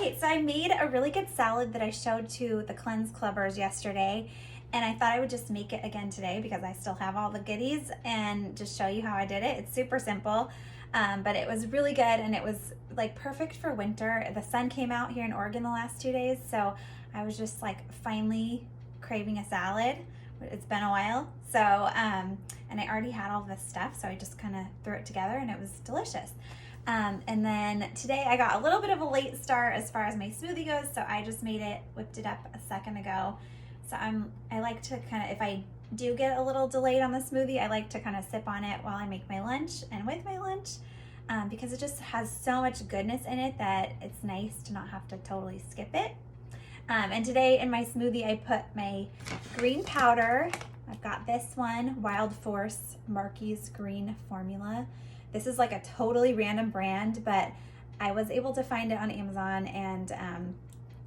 right, so I made a really good salad that I showed to the Cleanse Clubbers yesterday, and I thought I would just make it again today because I still have all the goodies and just show you how I did it. It's super simple, but it was really good, and it was like perfect for winter. The sun came out here in Oregon the last 2 days, so I was just like finally craving a salad. It's been a while, so and I already had all this stuff, so I just kind of threw it together, and it was delicious. And then today I got a little bit of a late start as far as my smoothie goes, so I just whipped it up a second ago. So I like to kind of, if I do get a little delayed on the smoothie, I like to kind of sip on it while I make my lunch and with my lunch, because it just has so much goodness in it that it's nice to not have to totally skip it. And today in my smoothie, I put my green powder. I've got this one, Wild Force Marquis Green Formula. This is like a totally random brand, but I was able to find it on Amazon, and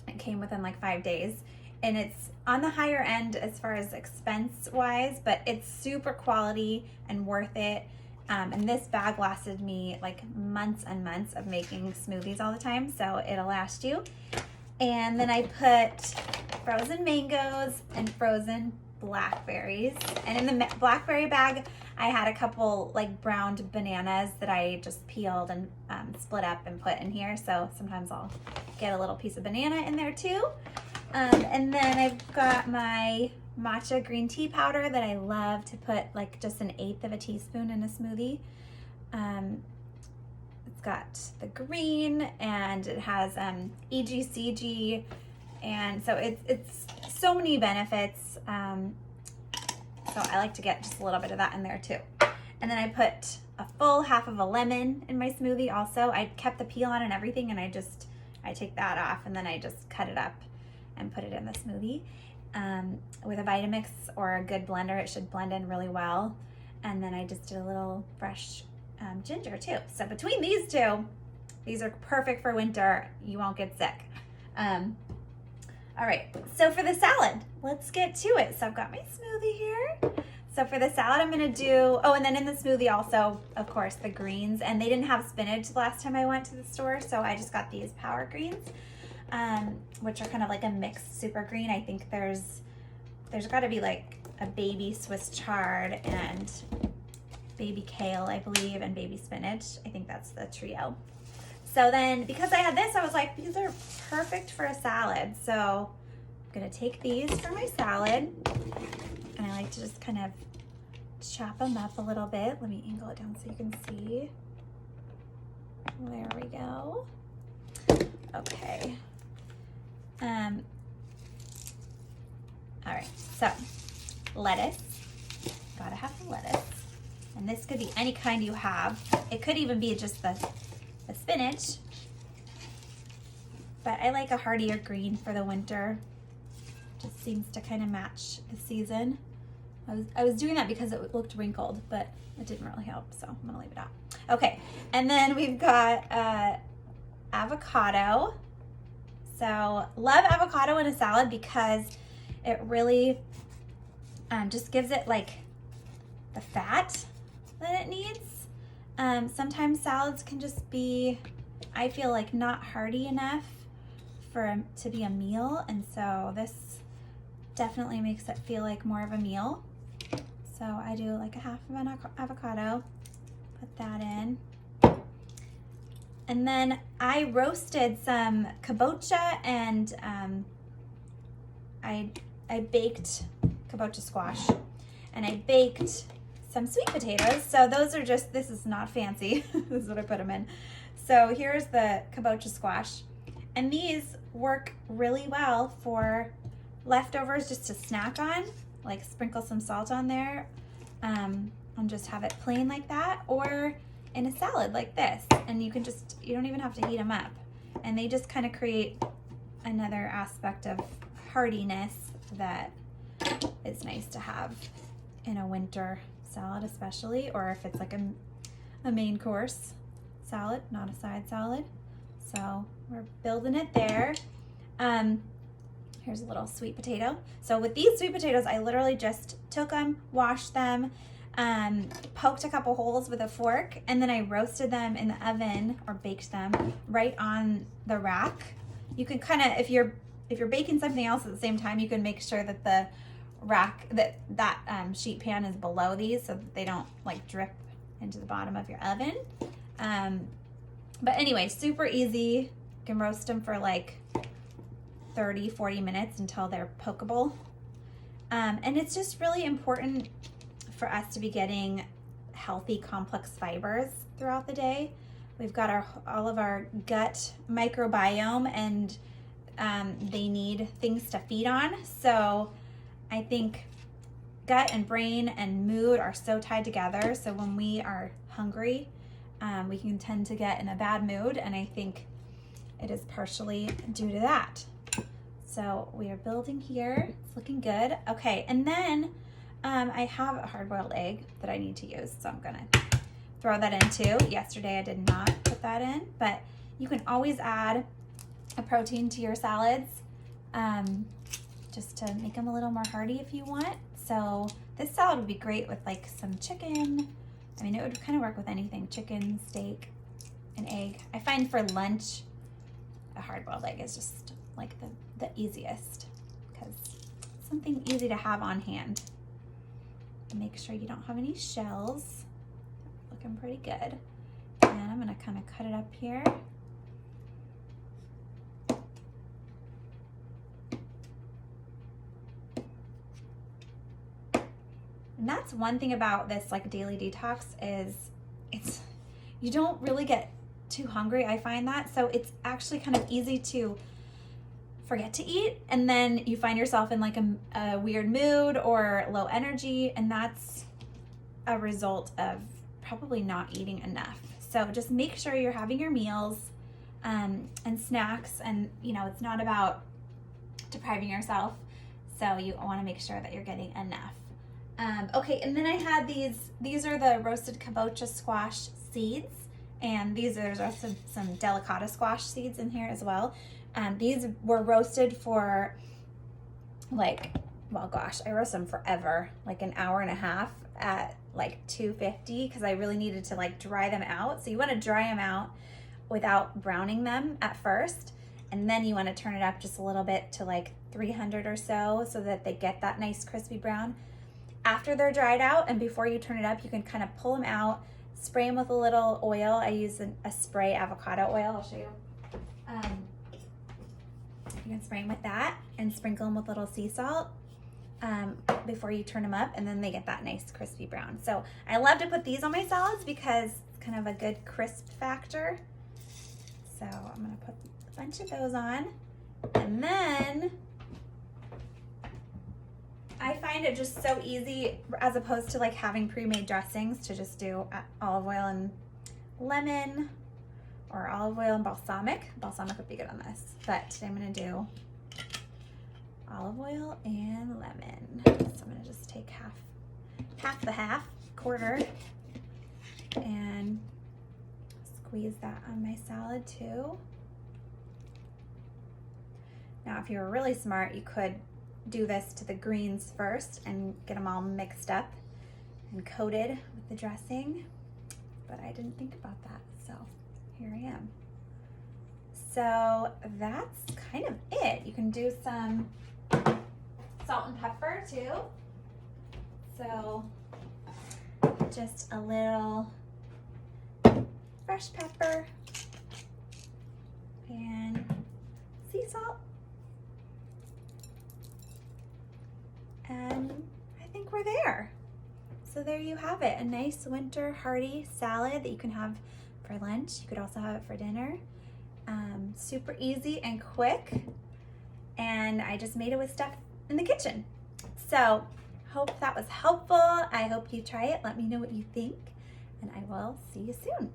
it came within like 5 days. And it's on the higher end as far as expense wise, but it's super quality and worth it. And this bag lasted me like months and months of making smoothies all the time, so it'll last you. And then I put frozen mangoes and frozen blackberries. And in the blackberry bag, I had a couple like browned bananas that I just peeled and split up and put in here. So sometimes I'll get a little piece of banana in there too. And then I've got my matcha green tea powder that I love to put like just 1/8 of a teaspoon in a smoothie. It's got the green, and it has EGCG, and so it's so many benefits. So I like to get just a little bit of that in there too. And then I put a full half of a lemon in my smoothie also. I kept the peel on and everything, and I take that off, and then I just cut it up and put it in the smoothie. With a Vitamix or a good blender, it should blend in really well. And then I just did a little fresh ginger too. So between these two, these are perfect for winter. You won't get sick. All right, so for the salad, let's get to it. So I've got my smoothie here. So for the salad, I'm gonna do, and then in the smoothie also, of course, the greens. And they didn't have spinach the last time I went to the store, so I just got these power greens, which are kind of like a mixed super green. I think there's gotta be like a baby Swiss chard and baby kale, I believe, and baby spinach. I think that's the trio. So then, because I had this, I was like, these are perfect for a salad. So I'm gonna take these for my salad, and I like to just kind of chop them up a little bit. Let me angle it down so you can see. There we go. Okay. All right, so lettuce, gotta have the lettuce. And this could be any kind you have. It could even be just the spinach, but I like a heartier green for the winter. Just seems to kind of match the season. I was doing that because it looked wrinkled, but it didn't really help, so I'm gonna leave it out. Okay, and then we've got avocado. So love avocado in a salad because it really just gives it like the fat that it needs. Sometimes salads can just be, I feel like, not hearty enough to be a meal, and so this definitely makes it feel like more of a meal. So I do like a half of an avocado, put that in. And then I roasted some kabocha, and I baked kabocha squash, and I baked some sweet potatoes. So those are just, this is not fancy. This is what I put them in. So here's the kabocha squash. And these work really well for leftovers just to snack on, like sprinkle some salt on there, and just have it plain like that, or in a salad like this. And you don't even have to heat them up. And they just kind of create another aspect of heartiness that is nice to have in a winter salad, especially, or if it's like a main course salad, not a side salad. So we're building it there. Here's a little sweet potato. So with these sweet potatoes, I literally just took them, washed them, poked a couple holes with a fork, and then I roasted them in the oven, or baked them right on the rack. you can kind of, if you're baking something else at the same time, you can make sure that the rack, that sheet pan is below these so that they don't like drip into the bottom of your oven. But anyway, super easy. You can roast them for like 30-40 minutes until they're pokeable. And it's just really important for us to be getting healthy, complex fibers throughout the day. We've got all of our gut microbiome, and they need things to feed on. So I think gut and brain and mood are so tied together. So when we are hungry, we can tend to get in a bad mood, and I think it is partially due to that. So we are building here. It's looking good. Okay, and then I have a hard-boiled egg that I need to use, so I'm gonna throw that in too. Yesterday I did not put that in, but you can always add a protein to your salads, just to make them a little more hearty if you want. So this salad would be great with like some chicken. I mean, it would kind of work with anything, chicken, steak, an egg. I find for lunch, a hard-boiled egg is just like the easiest, because it's something easy to have on hand. Make sure you don't have any shells. Looking pretty good. And I'm gonna kind of cut it up here. And that's one thing about this like daily detox is you don't really get too hungry. I find that. So it's actually kind of easy to forget to eat, and then you find yourself in like a weird mood or low energy, and that's a result of probably not eating enough. So just make sure you're having your meals and snacks, and you know, it's not about depriving yourself, so you want to make sure that you're getting enough. Okay, and then I had these are the roasted kabocha squash seeds, and there's also some delicata squash seeds in here as well. These were roasted for like, well, gosh, I roast them forever, like an hour and a half at like 250, because I really needed to like dry them out. So you want to dry them out without browning them at first, and then you want to turn it up just a little bit to like 300 or so that they get that nice crispy brown. After they're dried out and before you turn it up, you can kind of pull them out, spray them with a little oil. I use a spray avocado oil. I'll show you. You can spray them with that and sprinkle them with a little sea salt before you turn them up, and then they get that nice crispy brown. So I love to put these on my salads because it's kind of a good crisp factor. So I'm gonna put a bunch of those on, and then I find it just so easy, as opposed to like having pre-made dressings, to just do olive oil and lemon, or olive oil and balsamic. Balsamic would be good on this, but today I'm gonna do olive oil and lemon. So I'm gonna just take half, quarter, and squeeze that on my salad too. Now, if you were really smart, you could do this to the greens first and get them all mixed up and coated with the dressing, but I didn't think about that, so here I am. So that's kind of it. You can do some salt and pepper too. So just a little fresh pepper and sea salt. And I think we're there. So there you have it, a nice winter hearty salad that you can have for lunch. You could also have it for dinner. Super easy and quick. And I just made it with stuff in the kitchen. So hope that was helpful. I hope you try it. Let me know what you think, and I will see you soon.